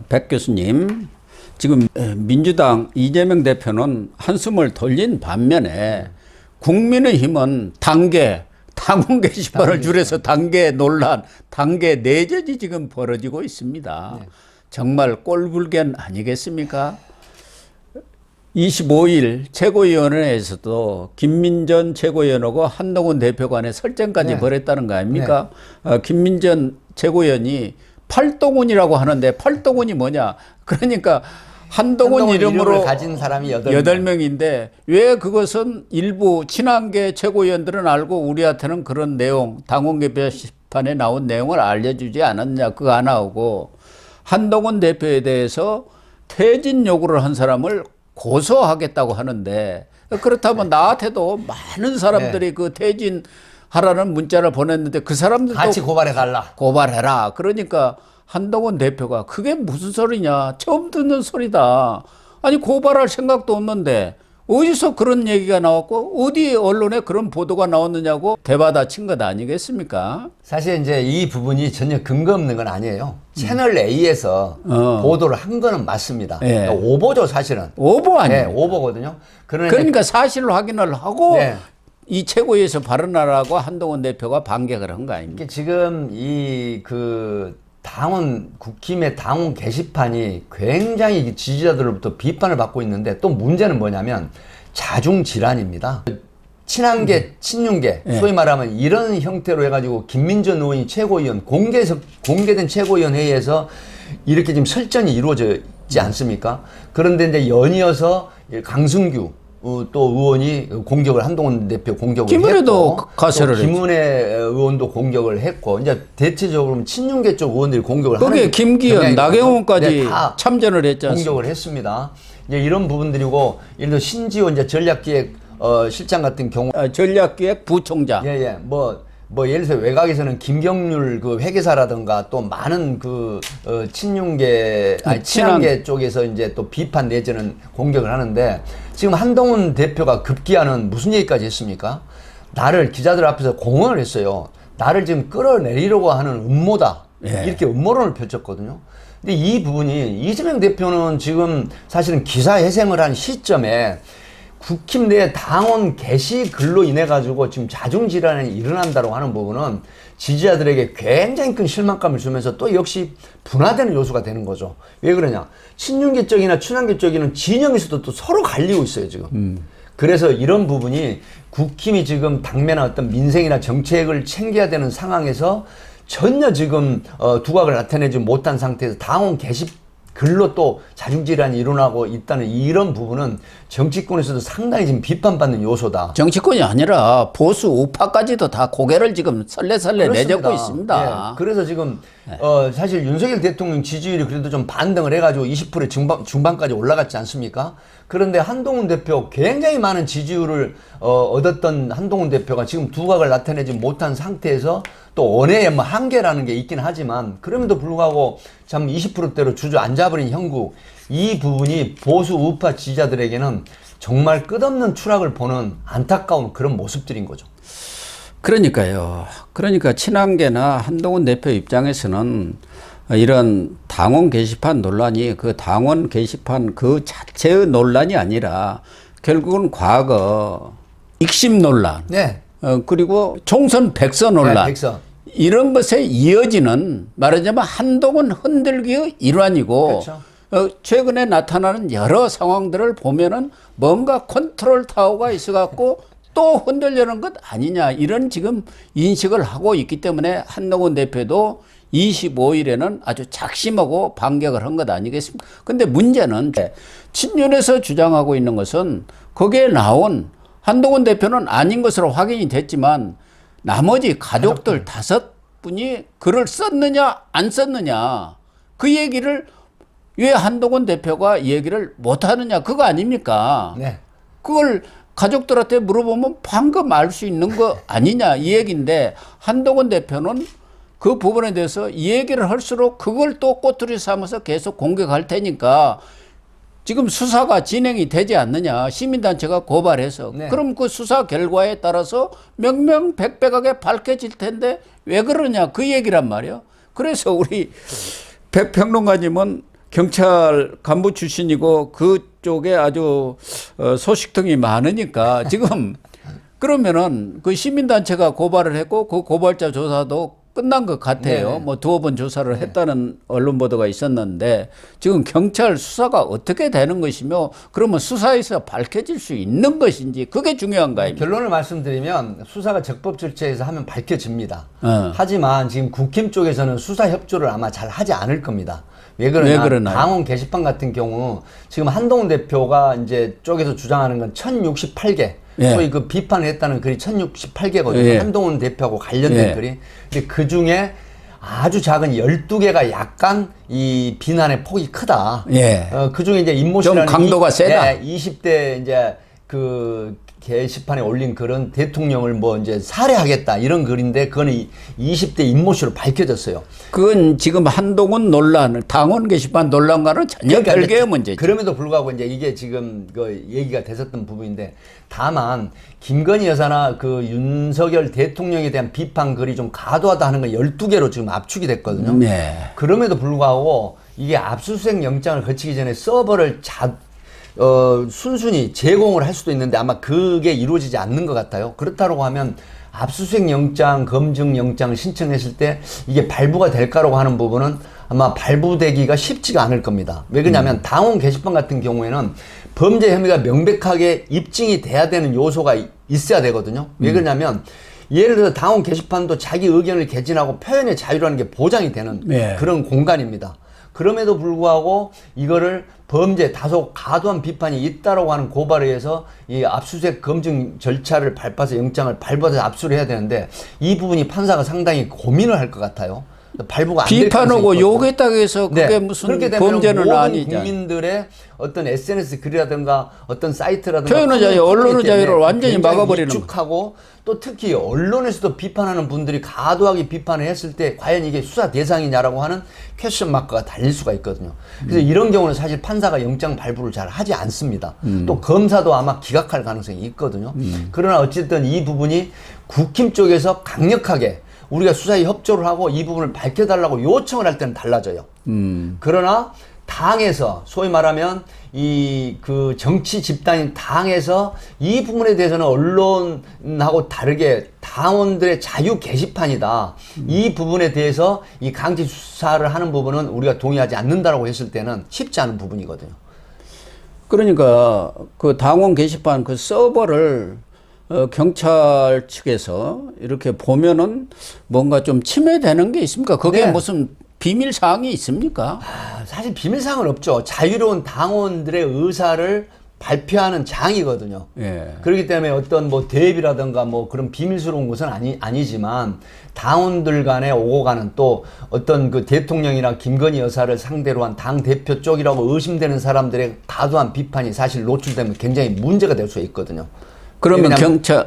백 교수님, 지금 민주당 이재명 대표는 한숨을 돌린 반면에 국민의힘은 당원 게시판을 줄여서 단계 논란, 단계 내전이 지금 벌어지고 있습니다. 네. 정말 꼴불견 아니겠습니까? 25일 최고위원회에서도 김민전 최고위원하고 한동훈 대표 간에 설전까지 벌였다는 거 아닙니까? 김민전 최고위원이 팔동훈이라고 하는데 팔동훈이 뭐냐? 그러니까 한동훈 이름으로 가진 사람이 8명인데 왜 그것은 일부 친한계 최고위원들은 알고 우리한테는 그런 내용, 당원 게시판에 나온 내용을 알려주지 않았냐? 그거 안 나오고 한동훈 대표에 대해서 퇴진 요구를 한 사람을 고소하겠다고 하는데 그렇다면 나한테도 많은 사람들이 그 퇴진하라는 문자를 보냈는데 그 사람들도 같이 고발해달라. 고발해라. 그러니까 한동훈 대표가 그게 무슨 소리냐. 처음 듣는 소리다. 아니 고발할 생각도 없는데 어디서 그런 얘기가 나왔고 어디 언론에 그런 보도가 나왔느냐고 대받아친 것 아니겠습니까? 사실 이제 이 부분이 전혀 근거 없는 건 아니에요. 채널 A에서 보도를 한 거는 맞습니다. 그러니까 오보죠, 사실은. 오보 아니에요? 네, 오보거든요. 그러니까 사실 확인을 하고 이 최고위에서 발언하라고 한동훈 대표가 반격을 한 거 아닙니까? 지금 당원, 국힘의 당원 게시판이 굉장히 지지자들로부터 비판을 받고 있는데 또 문제는 뭐냐면 자중질환입니다. 친한계, 친윤계, 소위 말하면 이런 형태로 해가지고 김민전 의원이 최고위원, 공개된 최고위원 회의에서 이렇게 지금 설전이 이루어져 있지 않습니까? 그런데 이제 연이어서 강승규 또 의원이 공격을 한동훈 대표 공격을 김은혜도 했고 가세를 또 김은혜 의원도 공격을 했고 이제 대체적으로 친윤계 쪽 의원들이 공격을 하는 거기에 김기현, 나경원까지 참전을 했지 않습니까? 공격을 했습니다. 이제 이런 부분들이고 예를 들어 신지호 이제 전략기획 실장 같은 경우 전략기획 부총장 뭐 예를 들어 외곽에서는 김경률 그 회계사라든가 또 많은 친윤계 친한계 쪽에서 이제 또 비판 내지는 공격을 하는데 지금 한동훈 대표가 급기야는 무슨 얘기까지 했습니까? 나를 기자들 앞에서 공언을 했어요. 나를 지금 끌어내리려고 하는 음모다. 이렇게 음모론을 펼쳤거든요. 근데 이 부분이 이재명 대표는 지금 사실은 기사회생을 한 시점에 국힘 내 당원 게시글로 인해 가지고 지금 자중질환이 일어난다고 하는 부분은 지지자들에게 굉장히 큰 실망감을 주면서 또 역시 분화되는 요소가 되는 거죠. 왜 그러냐? 친윤계 쪽이나 친한계 쪽에는 진영에서도 또 서로 갈리고 있어요, 지금. 그래서 이런 부분이 국힘이 지금 당면한 어떤 민생이나 정책을 챙겨야 되는 상황에서 전혀 지금 두각을 나타내지 못한 상태에서 당원 글로 또 자중질환이 일어나고 있다는 이런 부분은 정치권에서도 상당히 지금 비판받는 요소다. 정치권이 아니라 보수 우파까지도 다 고개를 지금 설레설레 내젓고 있습니다. 그래서 지금 사실 윤석열 대통령 지지율이 그래도 좀 반등을 해가지고 20% 중반까지 올라갔지 않습니까? 그런데 한동훈 대표 굉장히 많은 지지율을 얻었던 한동훈 대표가 지금 두각을 나타내지 못한 상태에서 또 원외의 뭐 한계라는 게 있긴 하지만 그럼에도 불구하고 참 20%대로 주저앉아버린 형국 이 부분이 보수 우파 지지자들에게는 정말 끝없는 추락을 보는 안타까운 그런 모습들인 거죠. 그러니까요. 그러니까 친한계나 한동훈 대표 입장에서는 이런 당원 게시판 논란이 그 당원 게시판 그 자체의 논란이 아니라 결국은 과거 익심 논란, 그리고 총선 백서 논란, 이런 것에 이어지는 말하자면 한동훈 흔들기의 일환이고 최근에 나타나는 여러 상황들을 보면은 뭔가 컨트롤 타워가 있어갖고 또 흔들려는 것 아니냐 이런 지금 인식을 하고 있기 때문에 한동훈 대표도 25일에는 아주 작심하고 반격을 한 것 아니겠습니까? 근데 문제는 친윤에서 주장하고 있는 것은 거기에 나온 한동훈 대표는 아닌 것으로 확인이 됐지만 나머지 가족들 5분이 글을 썼느냐 안 썼느냐 그 얘기를 왜 한동훈 대표가 얘기를 못하느냐 그거 아닙니까? 그걸 가족들한테 물어보면 방금 알 수 있는 거 아니냐 이 얘기인데 한동훈 대표는 그 부분에 대해서 이 얘기를 할수록 그걸 또 꼬투리 삼아서 계속 공격할 테니까 지금 수사가 진행이 되지 않느냐 시민단체가 고발해서 그럼 그 수사 결과에 따라서 명명백백하게 밝혀질 텐데 왜 그러냐 그 얘기란 말이에요. 그래서 우리 백 평론가님은 경찰 간부 출신이고 그쪽에 아주 소식통이 많으니까 지금 그러면은 그 시민단체가 고발을 했고 그 고발자 조사도 끝난 것 같아요. 네. 뭐 두어 번 조사를 했다는 언론 보도가 있었는데 지금 경찰 수사가 어떻게 되는 것이며 그러면 수사에서 밝혀질 수 있는 것인지 그게 중요한 거 아닙니까? 결론을 말씀드리면 수사가 적법 절차에서 하면 밝혀집니다. 어. 하지만 지금 국힘 쪽에서는 수사 협조를 아마 잘 하지 않을 겁니다. 왜 그러냐? 왜 그러나요? 당원 게시판 같은 경우 지금 한동훈 대표가 이제 쪽에서 주장하는 건 1068개. 예. 소위 그 비판을 했다는 글이 1068개거든요. 예. 한동훈 대표하고 관련된 예. 글이. 근데 그 중에 아주 작은 12개가 약간 이 비난의 폭이 크다. 예. 그 중에 이제 임모씨라는 좀 강도가 세다. 20대 이제 그 게시판에 올린 글은 대통령을 뭐 이제 살해하겠다 이런 글인데 그거는 20대 임모씨로 밝혀졌어요. 그건 지금 한동훈 논란, 당원 게시판 논란과는 전혀 그러니까 별개의 이제 문제죠. 그럼에도 불구하고 이제 이게 지금 그 얘기가 됐었던 부분인데 다만 김건희 여사나 그 윤석열 대통령에 대한 비판 글이 좀 과도하다 하는 건 12개로 지금 압축이 됐거든요. 네. 그럼에도 불구하고 이게 압수수색 영장을 거치기 전에 서버를 순순히 제공을 할 수도 있는데 아마 그게 이루어지지 않는 것 같아요. 그렇다고 하면 압수수색 영장, 검증 영장을 신청했을 때 이게 발부가 될까라고 하는 부분은 아마 발부되기가 쉽지가 않을 겁니다. 왜 그러냐면 당원 게시판 같은 경우에는 범죄 혐의가 명백하게 입증이 돼야 되는 요소가 있어야 되거든요. 왜 그러냐면 예를 들어 당원 게시판도 자기 의견을 개진하고 표현의 자유라는 게 보장이 되는 네. 그런 공간입니다. 그럼에도 불구하고 이거를 범죄 다소 과도한 비판이 있다라고 하는 고발에 의해서 이 압수수색 검증 절차를 밟아서 영장을 발부해서 압수를 해야 되는데 이 부분이 판사가 상당히 고민을 할 것 같아요. 발부가 안 될 비판하고 욕했다고 해서 그게 무슨 그렇게 되면 범죄는 모든 아니잖아요. 국민들의 어떤 SNS 글이라든가 어떤 사이트라든가 표현의 자유, 언론의 자유를 완전히 굉장히 막아버리는 위축하고 또 특히 언론에서도 비판하는 분들이 과도하게 비판을 했을 때 과연 이게 수사 대상이냐라고 하는 퀘스천 마크가 달릴 수가 있거든요. 그래서 이런 경우는 사실 판사가 영장 발부를 잘 하지 않습니다. 또 검사도 아마 기각할 가능성이 있거든요. 그러나 어쨌든 이 부분이 국힘 쪽에서 강력하게 우리가 수사에 협조를 하고 이 부분을 밝혀달라고 요청을 할 때는 달라져요. 그러나 당에서 소위 말하면 이 그 정치 집단인 당에서 이 부분에 대해서는 언론하고 다르게 당원들의 자유 게시판이다. 이 부분에 대해서 이 강제 수사를 하는 부분은 우리가 동의하지 않는다라고 했을 때는 쉽지 않은 부분이거든요. 그러니까 그 당원 게시판 그 서버를 경찰 측에서 이렇게 보면은 뭔가 좀 침해되는 게 있습니까? 그게 네. 무슨 비밀 사항이 있습니까? 사실 비밀사항은 없죠. 자유로운 당원들의 의사를 발표하는 장이거든요. 예. 그렇기 때문에 어떤 뭐 대입이라든가 뭐 그런 비밀스러운 것은 아니지만 당원들 간에 오고 가는 또 어떤 그 대통령이나 김건희 여사를 상대로 한 당 대표 쪽이라고 의심되는 사람들의 과도한 비판이 사실 노출되면 굉장히 문제가 될 수 있거든요. 그러면 왜냐하면 경찰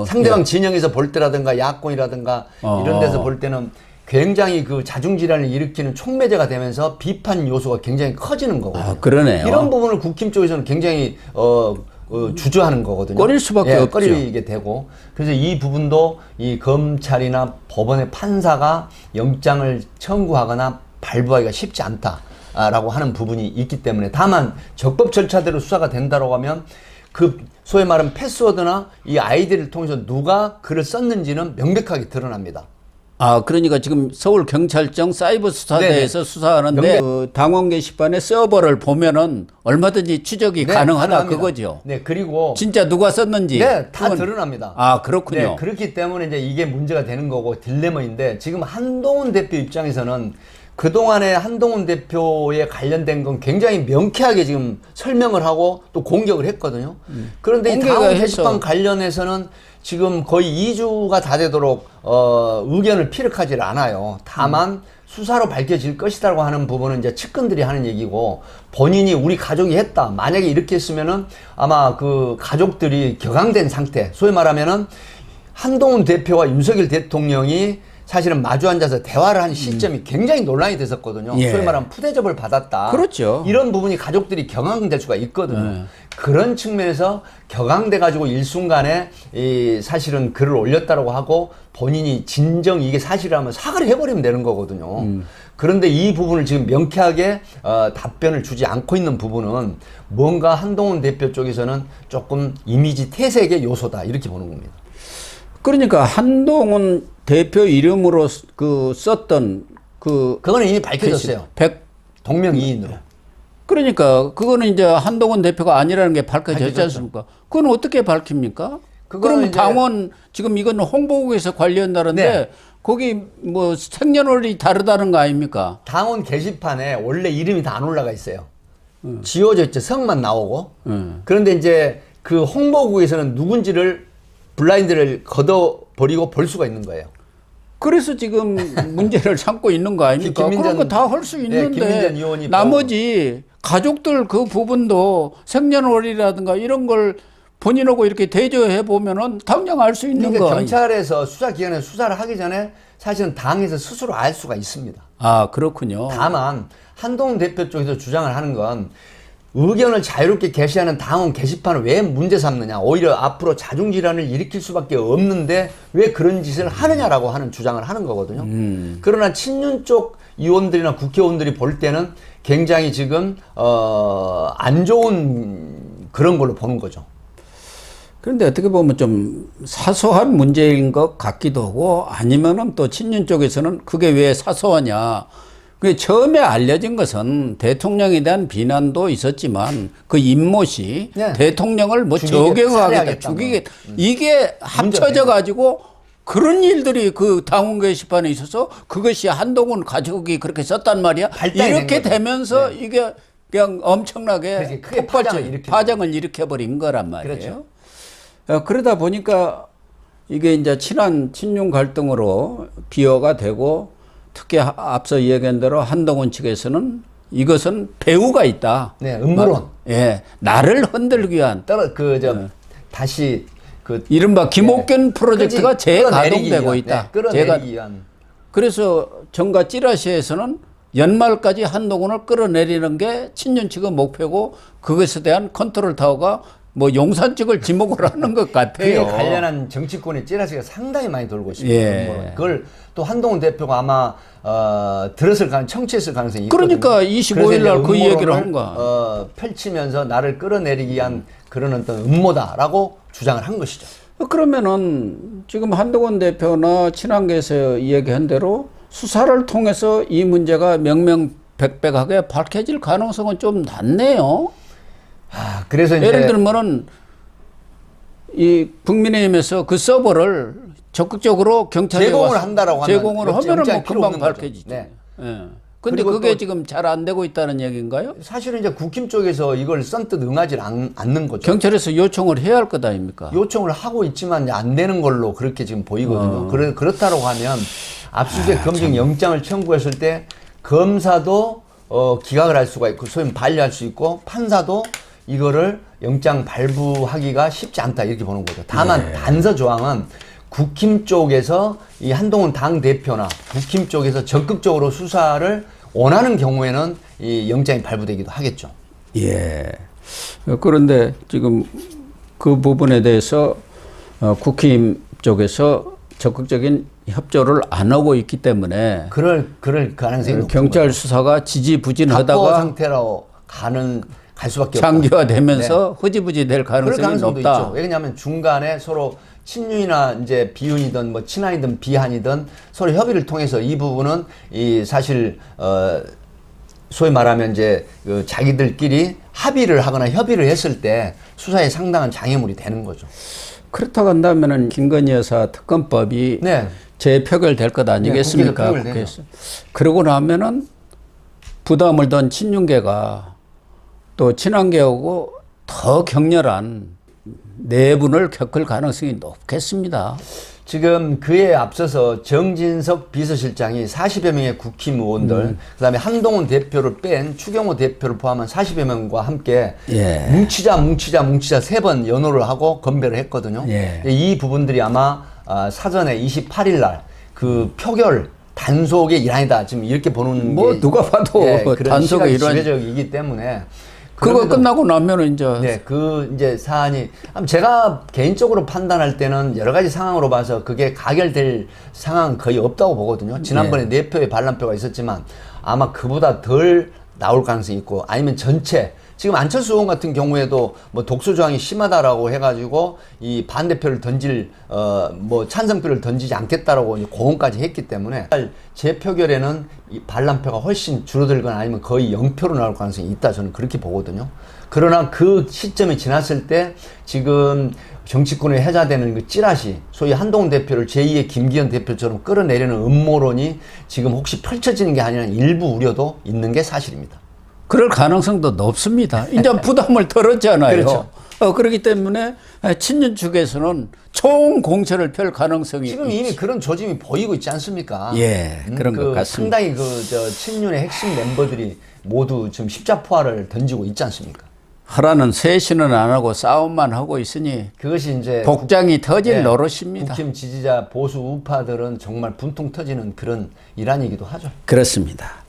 상대방 진영에서 볼 때라든가 야권이라든가 이런 데서 볼 때는 굉장히 그 자중질환을 일으키는 촉매제가 되면서 비판 요소가 굉장히 커지는 거거든요. 아, 그러네요. 이런 부분을 국힘 쪽에서는 굉장히 주저하는 거거든요. 꺼릴 수밖에 없죠. 꺼리게 되고 그래서 이 부분도 이 검찰이나 법원의 판사가 영장을 청구하거나 발부하기가 쉽지 않다라고 하는 부분이 있기 때문에 다만 적법 절차대로 수사가 된다고 하면 그 소위 말하는 패스워드나 이 아이디를 통해서 누가 글을 썼는지는 명백하게 드러납니다. 아, 그러니까 지금 서울경찰청 사이버수사대에서 네네. 수사하는데 그 당원 게시판의 서버를 보면은 얼마든지 추적이 가능하다 가능합니다. 그거죠. 네, 그리고 진짜 누가 썼는지. 네, 다 그건- 드러납니다. 아, 그렇군요. 네, 그렇기 때문에 이제 이게 문제가 되는 거고 딜레마인데 지금 한동훈 대표 입장에서는 그동안에 한동훈 대표에 관련된 건 굉장히 명쾌하게 지금 설명을 하고 또 공격을 했거든요. 그런데 이 공개가 당원 해서- 게시판 관련해서는 지금 거의 2주가 다 되도록 의견을 피력하지 않아요. 다만 수사로 밝혀질 것이라고 하는 부분은 이제 측근들이 하는 얘기고 본인이 우리 가족이 했다. 만약에 이렇게 했으면은 아마 그 가족들이 격앙된 상태. 소위 말하면은 한동훈 대표와 윤석열 대통령이 사실은 마주 앉아서 대화를 한 시점이 굉장히 논란이 됐었거든요. 예. 소위 말하면 푸대접을 받았다. 그렇죠. 이런 부분이 가족들이 격앙될 수가 있거든요. 그런 측면에서 격앙돼 가지고 일순간에 이 사실은 글을 올렸다라고 하고 본인이 진정 이게 사실이라면 사과를 해버리면 되는 거거든요. 그런데 이 부분을 지금 명쾌하게 답변을 주지 않고 있는 부분은 뭔가 한동훈 대표 쪽에서는 조금 이미지 퇴색의 요소다 이렇게 보는 겁니다. 그러니까 한동훈 대표 이름으로 그 썼던 그거는 이미 밝혀졌어요. 동명이인으로. 그러니까 그거는 이제 한동훈 대표가 아니라는 게 밝혀졌지 밝혀졌죠. 않습니까? 그건 어떻게 밝힙니까? 그거는 그럼 이제- 당원 지금 이거는 홍보국에서 관리한다는데 네. 거기 뭐 생년월일이 다르다는 거 아닙니까? 당원 게시판에 원래 이름이 다 안 올라가 있어요. 지워져 있죠. 성만 나오고. 그런데 이제 그 홍보국에서는 누군지를 블라인드를 걷어버리고 볼 수가 있는 거예요. 그래서 지금 문제를 삼고 있는 거 아닙니까? 김민전- 그런 거 다 할 수 네, 있는데 김민전 의원이 나머지 가족들 그 부분도 생년월일이라든가 이런 걸 본인하고 이렇게 대조해 보면은 당장 알 수 있는 그러니까 거. 경찰에서 수사기관에서 수사를 하기 전에 사실은 당에서 스스로 알 수가 있습니다. 아 그렇군요. 다만 한동훈 대표 쪽에서 주장을 하는 건 의견을 자유롭게 게시하는 당원 게시판을 왜 문제 삼느냐, 오히려 앞으로 자중질환을 일으킬 수밖에 없는데 왜 그런 짓을 하느냐라고 하는 주장을 하는 거거든요. 그러나 친윤 쪽 의원들이나 국회의원들이 볼 때는 굉장히 지금 안 좋은 그런 걸로 보는 거죠. 그런데 어떻게 보면 좀 사소한 문제인 것 같기도 하고 아니면은 또 친윤 쪽에서는 그게 왜 사소하냐. 그 처음에 알려진 것은 대통령에 대한 비난도 있었지만 그 임못이 네. 대통령을 뭐 죽이게, 저격하겠다, 살해하겠다, 죽이게 이게 합쳐져 가지고 그런 일들이 그 당원 게시판에 있어서 그것이 한동훈 가족이 그렇게 썼단 말이야. 발단이 이렇게 된 거죠. 되면서 네. 이게 그냥 엄청나게 그렇지, 크게 폭발적 파장을 일으켜버린 거란 말이에요. 그렇죠. 그러다 보니까 이게 이제 친윤 갈등으로 비화가 되고 특히 앞서 이야기한 대로 한동훈 측에서는 이것은 배후가 있다. 네, 음모론. 예, 나를 흔들기 위한 다시 그 이른바 김옥균 프로젝트가 재가동되고 있다. 끌어내리기 위한. 그래서 정가 찌라시에서는 연말까지 한동훈을 끌어내리는 게 친윤 측의 목표고 그것에 대한 컨트롤 타워가 뭐 용산 측을 지목을 하는 것 그에 같아요. 관련한 정치권의 찌라시가 상당히 많이 돌고 있습니다. 예. 그걸 또 한동훈 대표가 아마 청취했을 가능성이 있거든요. 그러니까 25일 날 그 얘기를 한 거야. 펼치면서 나를 끌어내리기 위한 그런 어떤 음모다라고 주장을 한 것이죠. 그러면은 지금 한동훈 대표나 친한계에서 이야기한 대로 수사를 통해서 이 문제가 명명백백하게 밝혀질 가능성은 좀 낮네요. 그래서 이제 예를 들면은 이 국민의힘에서 그 서버를 적극적으로 경찰에 제공을 와서 한다라고 하면 제공을 하면은 뭐 영장이 필요 금방 없는 거죠. 밝혀지죠. 네. 예. 근데 그리고 그게 또 지금 잘 안 되고 있다는 얘기인가요? 사실은 이제 국힘 쪽에서 이걸 선뜻 응하지 않는 거죠. 경찰에서 요청을 해야 할 것 아닙니까? 요청을 하고 있지만 이제 안 되는 걸로 그렇게 지금 보이거든요. 그렇다고 하면 압수수색 검증 영장을 청구했을 때 검사도 기각을 할 수가 있고 소위 반려할 수 있고 판사도 이거를 영장 발부하기가 쉽지 않다 이렇게 보는 거죠. 다만 단서 조항은 국힘 쪽에서 이 한동훈 당 대표나 국힘 쪽에서 적극적으로 수사를 원하는 경우에는 이 영장이 발부되기도 하겠죠. 예. 그런데 지금 그 부분에 대해서 국힘 쪽에서 적극적인 협조를 안 하고 있기 때문에 그럴 가능성이 높은 경찰 거죠. 수사가 답보 지지부진하다가 상태로 갈 수밖에 없다. 장기화되면서 흐지부지 될 그럴 가능성이 가능성도 높다. 있죠. 왜냐하면 중간에 서로 친윤이나 이제 비윤이든 뭐 친한이든 비한이든 서로 협의를 통해서 이 부분은 이 사실 소위 말하면 이제 그 자기들끼리 합의를 하거나 협의를 했을 때 수사에 상당한 장애물이 되는 거죠. 그렇다고 한다면은 김건희 여사 특검법이 네. 재표결될 것 아니겠습니까? 국회에서 표결되죠. 국회에서. 그러고 나면은 부담을 던 친윤계가 또 친한계하고 더 격렬한 내분을 겪을 가능성이 높겠습니다. 지금 그에 앞서서 정진석 비서실장이 40여 명의 국힘 의원들, 그다음에 한동훈 대표를 뺀 추경호 대표를 포함한 40여 명과 함께 예. 뭉치자 3번 연호를 하고 건배를 했거든요. 예. 이 부분들이 아마 사전에 28일 날 그 표결 단속의 일환이다. 지금 이렇게 보는 뭐 게 누가 봐도 그런 단속의 시각이 일환. 지배적이기 때문에 그거 그럼에도- 끝나고 나면은 이제 네, 그 이제 사안이 제가 개인적으로 판단할 때는 여러 가지 상황으로 봐서 그게 가결될 상황은 거의 없다고 보거든요. 지난번에 4표의 반란표가 있었지만 아마 그보다 덜 나올 가능성이 있고 아니면 전체 지금 안철수 의원 같은 경우에도 뭐 독소 조항이 심하다라고 해가지고 이 반대표를 던질 뭐 찬성표를 던지지 않겠다라고 이제 고언까지 했기 때문에 재표결에는 이 반란표가 훨씬 줄어들거나 아니면 거의 0표로 나올 가능성이 있다 저는 그렇게 보거든요. 그러나 그 시점이 지났을 때 지금 정치권에 해자되는 그 찌라시 소위 한동훈 대표를 제2의 김기현 대표처럼 끌어내려는 음모론이 지금 혹시 펼쳐지는 게 아니라 일부 우려도 있는 게 사실입니다. 그럴 가능성도 높습니다. 이제 부담을 덜었잖아요. 그렇죠. 그렇기 때문에 친윤 측에서는 총 공세를 펼 가능성이 지금 이미 그런 조짐이 보이고 있지 않습니까? 예, 그런 것 같습니다. 상당히 친윤의 핵심 멤버들이 모두 지금 십자포화를 던지고 있지 않습니까? 하라는 쇄신은 안 하고 싸움만 하고 있으니 그것이 이제 복장이 터질 네, 노릇입니다. 국힘 지지자 보수 우파들은 정말 분통 터지는 그런 일환이기도 하죠. 그렇습니다.